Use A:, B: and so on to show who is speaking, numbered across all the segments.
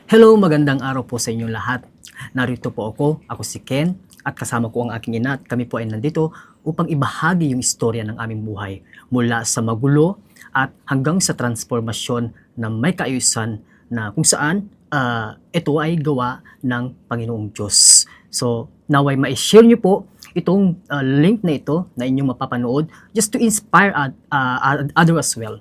A: Hello, magandang araw po sa inyong lahat. Narito po ako si Ken, at kasama ko ang aking ina at kami po ay nandito upang ibahagi yung istorya ng aming buhay mula sa magulo at hanggang sa transformasyon na may kaayusan na kung saan ito ay gawa ng Panginoong Diyos. So, naway ma-share niyo po itong link na ito na inyong mapapanood just to inspire others as well.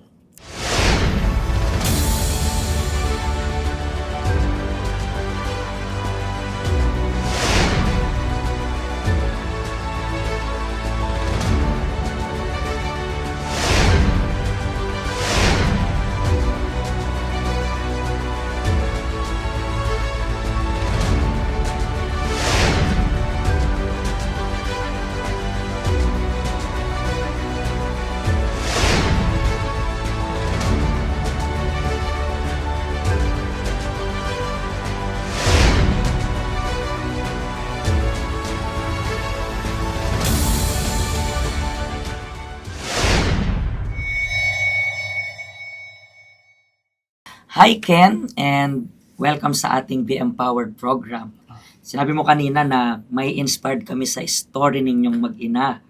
B: Hi Ken, and welcome sa ating Be Empowered program. Sinabi mo kanina na may inspired kami sa story ninyong mag-ina.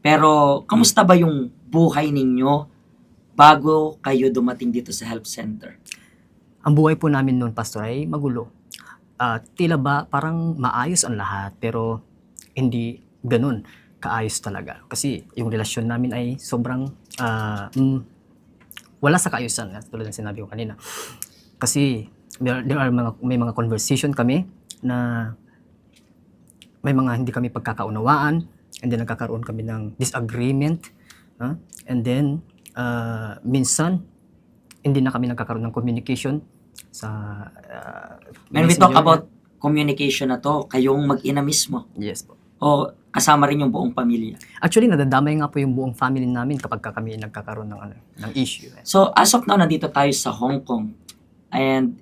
B: Pero kamusta ba yung buhay ninyo bago kayo dumating dito sa health center?
A: Ang buhay po namin noon, Pastor, ay magulo. Tila ba parang maayos ang lahat, pero hindi ganun kaayos talaga. Kasi yung relasyon namin ay sobrang wala sa kaayusan, tulad ng sinabi ko kanina. Kasi may mga conversation kami na may mga hindi kami pagkakaunawaan, and then nagkakaroon kami ng disagreement, and then minsan hindi na kami nagkakaroon ng communication sa
B: When we talk
A: messenger.
B: about communication na to, kayong mag-ina mismo
A: Yes po.
B: o kasama rin yung buong pamilya.
A: Actually, nadadamay nga po yung buong family namin kapag kami nagkakaroon ng issue.
B: So as of now, nandito tayo sa Hong Kong. And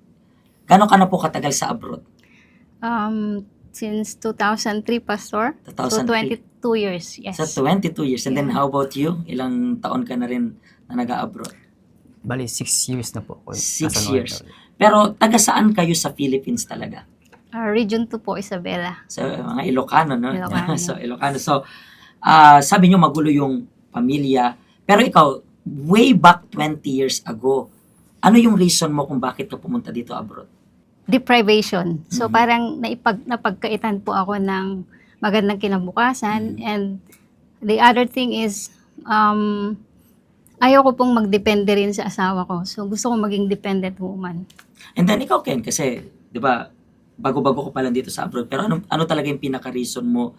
B: gano'n ka na po katagal sa abroad?
C: Since 2003, Pastor.
B: 2003.
C: So, 22 years, yes.
B: Sa 22 years. And then
C: Yeah.
B: how about you? Ilang taon ka na rin na nag-abroad?
A: Bali, 6 years na po ako.
B: 6
A: as an
B: years.
A: OFW.
B: Pero taga saan kayo sa Philippines talaga?
C: Region 2 po, Isabela.
B: Sa mga Ilocano, no?
C: Ilocano.
B: So, Ilocano. So, sabi nyo magulo yung pamilya. Pero ikaw, way back 20 years ago, ano yung reason mo kung bakit ka pumunta dito abroad?
C: Deprivation. So,
B: Mhm.
C: parang napagkaitan po ako ng magandang kinabukasan. And the other thing is, ayaw ko pong magdepende rin sa asawa ko. So, gusto ko maging dependent woman.
B: And then ikaw, Ken, kasi, di ba, bago-bago ko pa lang dito sa abroad. Pero ano talaga yung pinaka-reason mo?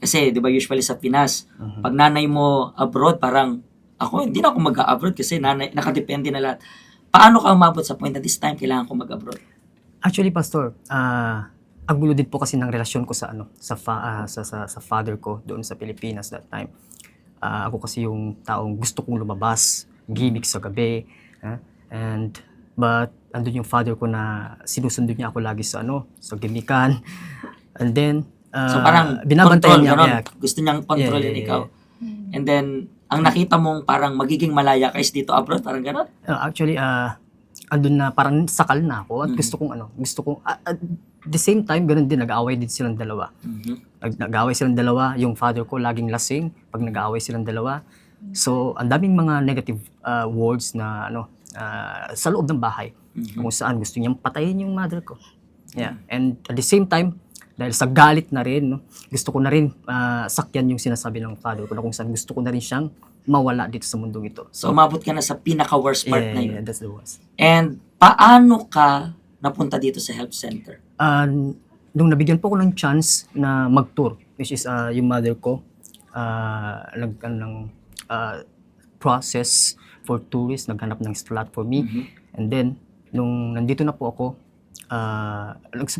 B: Kasi, di ba, usually sa Pinas, pag nanay mo abroad, parang, ako, hindi na ako mag-abroad kasi nanay, nakadepende na lahat. Paano ka umabot sa point na this time kailangan ko mag-abroad?
A: Actually, Pastor, ang gulo din po kasi ng relasyon ko sa sa father ko doon sa Pilipinas that time. Ako kasi yung taong gusto kong lumabas, gimmick sa gabi, but andun yung father ko na sinusundo niya ako lagi sa sa gimmickan. And then
B: So parang
A: binabantayan
B: control,
A: niya
B: ganon.
A: kaya.
B: Gusto niyang kontrolin
A: Yeah.
B: ikaw. And then, ang nakita mong parang magiging malaya ka is dito abroad, parang ganon.
A: Actually, andun na parang sakal na ako at gusto kong at the same time ganun din, nag-aaway din silang dalawa. Nag-aaway silang dalawa, yung father ko laging lasing pag nag-aaway silang dalawa. So, ang daming mga negative words na sa loob ng bahay, kung saan gusto niyang patayin yung mother ko. Yeah. And at the same time, dahil sa galit na rin, gusto ko na rin sakyan yung sinasabi ng father ko na kung saan gusto ko na rin siyang mawala dito sa mundong ito.
B: So, umabot ka na sa pinaka-worst part na yun.
A: Yeah, that's the worst.
B: And, paano ka napunta dito sa health center?
A: Nung nabigyan po ko ng chance na mag-tour, which is yung mother ko, ng process for tourists, naghanap ng slot for me. And then, nung nandito na po ako,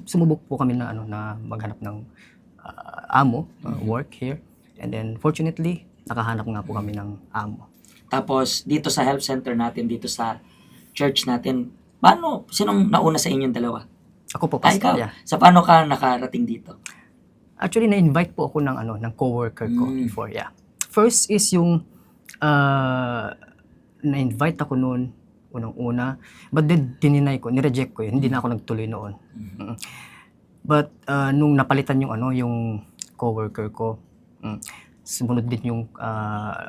A: sumubok po kami na na maghanap ng amo, work here. And then, fortunately, nakahanap nga po kami ng amo.
B: Tapos, dito sa health center natin, dito sa church natin, sinong nauna sa inyong dalawa?
A: Ako po,
B: Ikaw.
A: Pastor. Yeah.
B: So, paano ka nakarating dito?
A: Actually, na-invite po ako ng coworker ko before. Yeah. First is yung na-invite ako noon unang-una. But then, nireject ko yun. Hindi na ako nagtuloy noon. Mm. But, nung napalitan yung yung coworker ko, sumunod din yung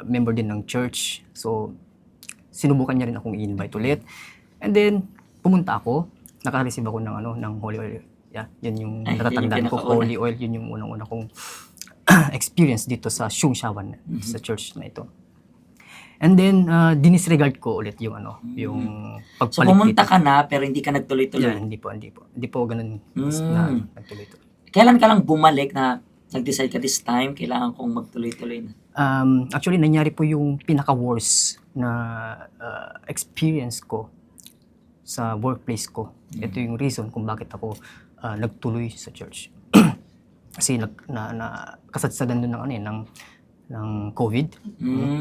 A: member din ng church. So, sinubukan niya rin akong i-invite ulit. And then, pumunta ako. Naka-receive ako ng holy oil. Yeah, yun yung
B: Ay, yun yung
A: natatandaan ko.
B: pinakauna.
A: Holy oil, yun yung unang-una kong experience dito sa Shungshawan, sa church na ito. And then, dinisregard ko ulit yung yung
B: So
A: pagpalit
B: pumunta
A: dito.
B: ka na pero hindi ka nagtuloy-tuloy.
A: Yeah, hindi po ganun na nagtuloy-tuloy.
B: Kailan ka lang bumalik na nag-decide ka this time, kailangan kong magtuloy-tuloy na?
A: Actually, nangyari po yung pinaka-worst na experience ko sa workplace ko. Ito yung reason kung bakit ako nagtuloy sa church. Kasi kasadsadan doon ng COVID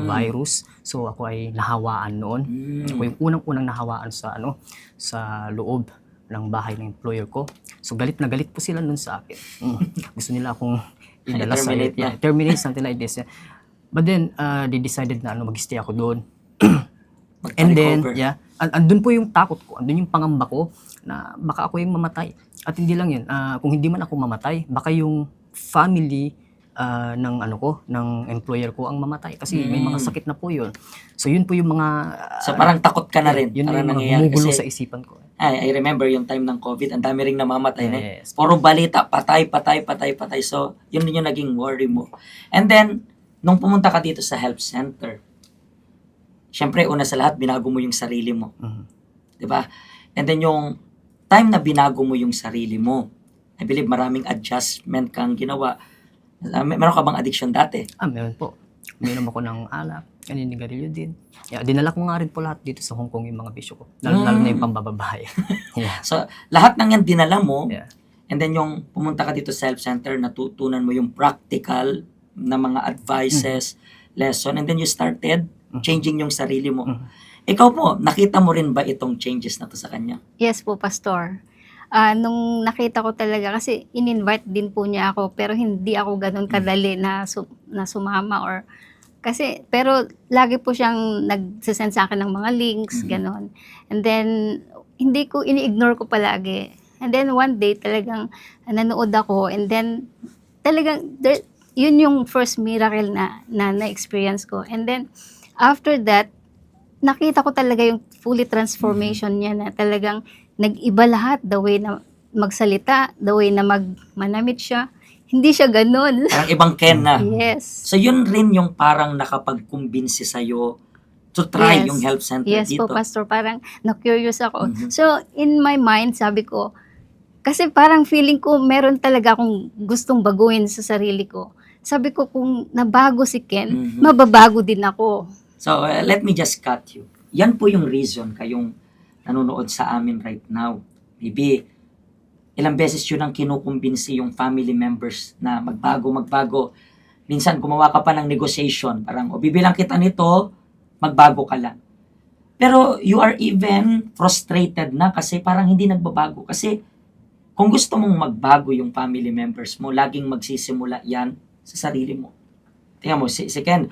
A: virus. So ako ay nahawaan noon. Ako yung unang-unang nahawaan sa sa loob ng bahay ng employer ko. So galit na galit po sila noon sa akin. Gusto nila akong idala sa
B: Terminate na.
A: terminate, something like this. But then they decided na mag-stay ako doon. And then, andun po yung takot ko, andun yung pangamba ko na baka ako yung mamatay. At hindi lang yun, kung hindi man ako mamatay, baka yung family ng employer ko ang mamatay. Kasi may mga sakit na po yun. So yun po yung mga...
B: So parang takot ka na rin.
A: Yun
B: Parang
A: yung mga
B: nangyayari
A: gumugulo
B: kasi
A: sa isipan ko.
B: I remember yung time ng COVID, ang dami ring namamatay na.
A: Yes.
B: Puro balita, patay. So, yun din yung naging worry mo. And then, nung pumunta ka dito sa health center, syempre, una sa lahat, binago mo yung sarili mo. Diba? And then, yung time na binago mo yung sarili mo, I believe maraming adjustment kang ginawa. Meron ka bang addiction dati?
A: Meron po. Uminom ako ng alak, naninigarilyo din. Yeah, dinala ko nga rin po lahat dito sa Hong Kong yung mga bisyo ko. Lalo na yung pambababae. Yeah.
B: So, lahat ng yan dinala mo,
A: Yeah.
B: and then yung pumunta ka dito sa self-center, natutunan mo yung practical na mga advices, lesson, and then you started changing yung sarili mo. Ikaw po, nakita mo rin ba itong changes na to sa kanya?
C: Yes po, Pastor. Nung nakita ko talaga, kasi in-invite din po niya ako, pero hindi ako ganun kadali na sumama or kasi, pero lagi po siyang nagsisend sa akin ng mga links, ganon. And then, hindi ko, ini-ignore ko palagi. And then one day talagang nanood ako, and then talagang, yun yung first miracle na experience ko. And then, after that, nakita ko talaga yung fully transformation niya na talagang nag-iba lahat, the way na magsalita, the way na manamit siya. Hindi siya ganun.
B: Parang ibang Ken na.
C: Yes.
B: So yun rin yung parang nakapag-kumbinsi sa'yo to try
C: Yes.
B: yung health center
C: Yes
B: dito.
C: po, Pastor. Parang na-curious ako. So, in my mind, sabi ko, kasi parang feeling ko meron talaga akong gustong baguhin sa sarili ko. Sabi ko, kung nabago si Ken, mababago din ako.
B: So let me just cut you. Yan po yung reason kayong nanonood sa amin right now. Maybe ilang beses yun ang kinukumbinsi yung family members na magbago. Minsan gumawa ka pa ng negotiation. Parang, bibilang kita nito, magbago ka lang. Pero you are even frustrated na kasi parang hindi nagbabago. Kasi kung gusto mong magbago yung family members mo, laging magsisimula yan sa sarili mo. Tingnan mo, si Ken,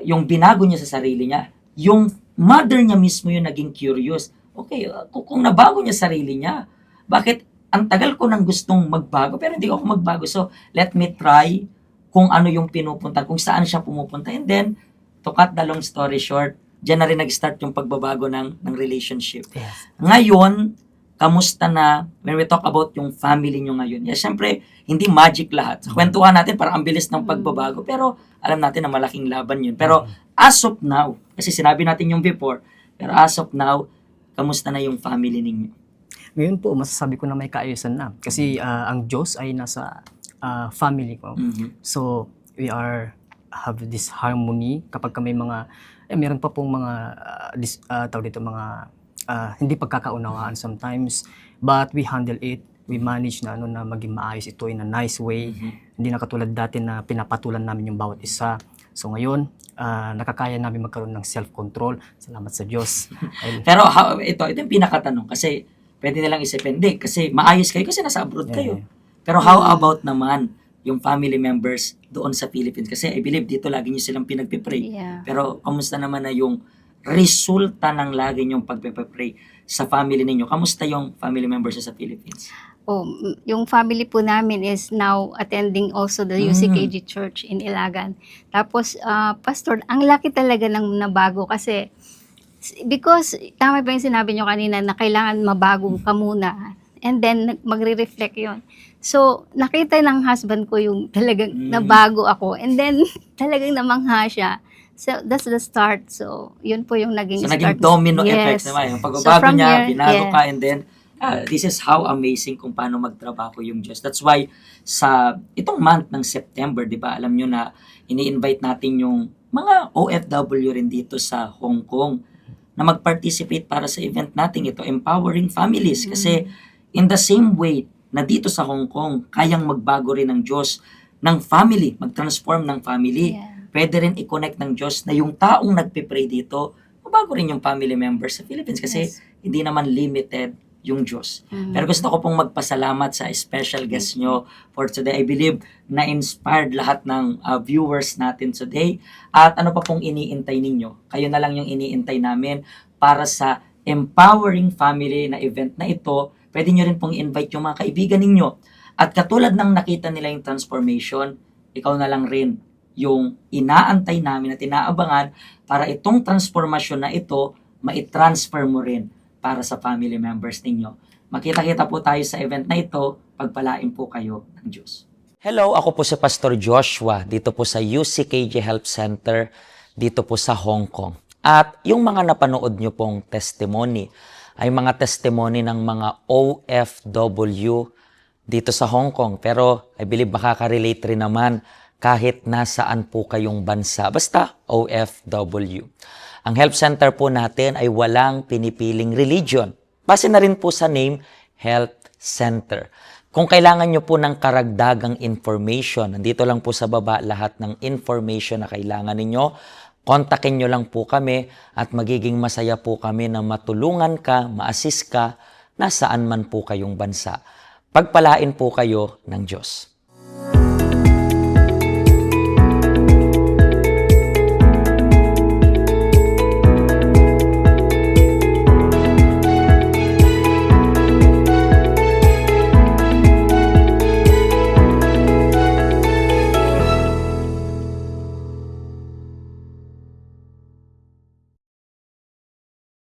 B: yung binago niya sa sarili niya, yung mother niya mismo yung naging curious. Okay, kung nabago niya sarili niya, bakit ang tagal ko nang gustong magbago pero hindi ako magbago. So, let me try kung ano yung pinupunta, kung saan siya pumupunta. And then, to cut the long story short, dyan na rin nag-start yung pagbabago ng relationship.
A: Yes.
B: Ngayon, kamusta na, when we talk about yung family nyo ngayon, syempre, hindi magic lahat. Sa kwentuhan natin, parang ang bilis ng pagbabago, pero alam natin na malaking laban yun. Pero as of now, kasi sinabi natin yung before, pero as of now, kamusta na yung family ninyo?
A: Ngayon po, masasabi ko na may kaayusan na. Kasi ang Diyos ay nasa family ko. So, we have this harmony kapag may mga, meron pa pong mga, hindi pagkakaunawaan sometimes. But we handle it. We manage na maging maayos ito in a nice way. Hindi na katulad dati na pinapatulan namin yung bawat isa. So ngayon, nakakaya namin magkaroon ng self-control. Salamat sa Diyos.
B: Pero ito yung pinakatanong kasi pwede nilang isipin, hindi, kasi maayos kayo kasi nasa abroad kayo. Pero how about naman yung family members doon sa Philippines? Kasi I believe dito lagi nyo silang pinagpipray.
C: Yeah.
B: Pero kamusta naman na yung resulta ng lagi niyong pagpe-pray sa family ninyo. Kamusta yung family members sa Philippines?
C: Yung family po namin is now attending also the UCKG Church in Ilagan. Tapos, Pastor, ang laki talaga ng nabago kasi because, tama ba yung sinabi nyo kanina na kailangan mabago ka muna and then magre-reflect yon. So, nakita ng husband ko yung talagang nabago ako and then talagang namangha siya. So, that's the start. So, yun po yung naging
B: So,
C: start.
B: naging domino
C: Yes.
B: effect naman. Yung
C: So,
B: pagbabago
C: from
B: niya,
C: here,
B: binago
C: yeah.
B: ka, and then, this is how amazing kung paano magtrabaho yung Diyos. That's why, sa itong month ng September, di ba, alam nyo na, ini-invite natin yung mga OFW rin dito sa Hong Kong na mag-participate para sa event natin ito, Empowering Families. Kasi, in the same way na dito sa Hong Kong, kayang magbago rin ng Diyos ng family, mag-transform ng family.
C: Yeah.
B: Pwede rin i-connect ng Diyos na yung taong nagpe-pray dito, mabago rin yung family members sa Philippines kasi
C: Yes.
B: hindi naman limited yung Diyos. Pero gusto ko pong magpasalamat sa special guest nyo for today. I believe na-inspired lahat ng viewers natin today. At ano pa pong iniintay ninyo? Kayo na lang yung iniintay namin para sa Empowering Family na event na ito. Pwede nyo rin pong invite yung mga kaibigan ninyo. At katulad ng nakita nila yung transformation, ikaw na lang rin yung inaantay namin at inaabangan para itong transformasyon na ito, maitransfer mo rin para sa family members ninyo. Makita-kita po tayo sa event na ito, pagpalain po kayo ng Diyos. Hello, ako po si Pastor Joshua, dito po sa UCKG Help Center, dito po sa Hong Kong. At yung mga napanood nyo pong testimony, ay mga testimony ng mga OFW dito sa Hong Kong. Pero I believe makaka-relate rin naman kahit nasaan po kayong bansa. Basta OFW. Ang Help Center po natin ay walang pinipiling religion. Base na rin po sa name, Help Center. Kung kailangan nyo po ng karagdagang information, nandito lang po sa baba lahat ng information na kailangan ninyo. Kontakin nyo lang po kami at magiging masaya po kami na matulungan ka, ma-assist ka, nasaan man po kayong bansa. Pagpalain po kayo ng Diyos.